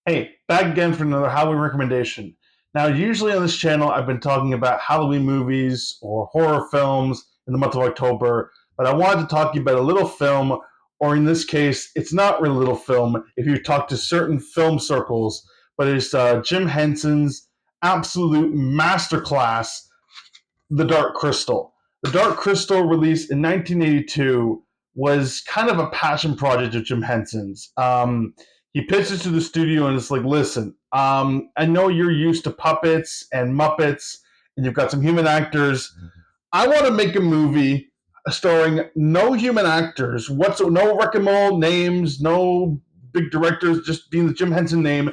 Hey, back again for another Halloween recommendation. Now, usually on this channel, I've been talking about Halloween movies or horror films in the month of October, but I wanted to talk to you about a little film, or in this case, it's not really a little film if you talk to certain film circles, but it's Jim Henson's absolute masterclass, The Dark Crystal. The Dark Crystal, released in 1982, was kind of a passion project of Jim Henson's. He pitched it to the studio and it's like, listen, I know you're used to puppets and Muppets, and you've got some human actors. I want to make a movie starring no human actors, no wreck-a-mole names, no big directors, just being the Jim Henson name,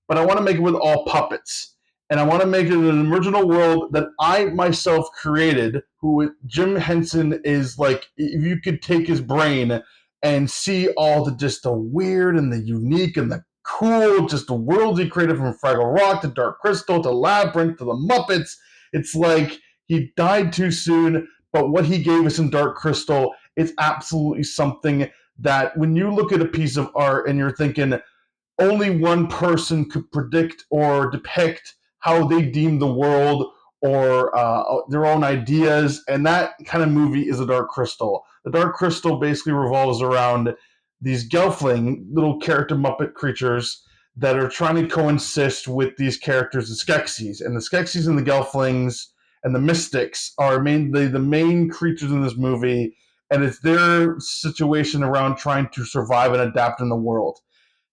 but I want to make it with all puppets. And I want to make it an original world that I myself created, who Jim Henson is like, if you could take his brain and see all the weird and the unique and the cool, just the worlds he created from Fraggle Rock to Dark Crystal to Labyrinth to the Muppets. It's like he died too soon, but what he gave us in Dark Crystal is absolutely something that when you look at a piece of art and you're thinking, only one person could predict or depict how they deem the world or their own ideas, and that kind of movie is The Dark Crystal. The Dark Crystal basically revolves around these Gelfling, little character Muppet creatures that are trying to coexist with these characters, the Skeksis. And the Skeksis and the Gelflings and the Mystics are mainly the main creatures in this movie, and it's their situation around trying to survive and adapt in the world.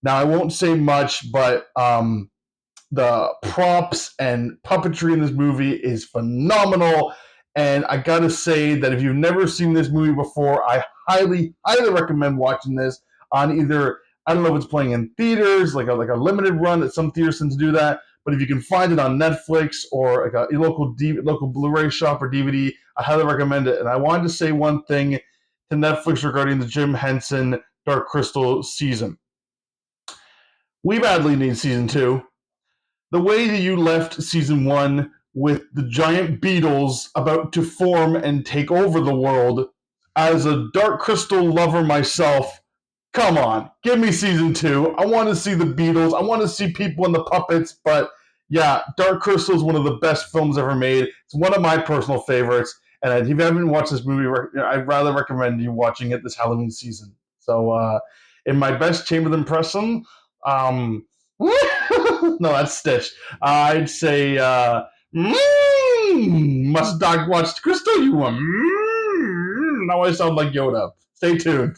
Now, I won't say much, but the props and puppetry in this movie is phenomenal. And I gotta say that if you've never seen this movie before, I highly, highly recommend watching this on either, I don't know if it's playing in theaters, like a limited run at some theaters tend to do that, but if you can find it on Netflix or like a local Blu-ray shop or DVD, I highly recommend it. And I wanted to say one thing to Netflix regarding the Jim Henson Dark Crystal season. We badly need season two. The way that you left season one with the giant beetles about to form and take over the world, as a Dark Crystal lover myself, come on, give me season two. I want to see the Beatles. I want to see people in the puppets. But yeah, Dark Crystal is one of the best films ever made. It's one of my personal favorites. And if you haven't watched this movie, I'd rather recommend you watching it this Halloween season. So, in my best Chamberlain impression, no, that's Stitch. I'd say, must dog watch Crystal? You now I sound like Yoda. Stay tuned.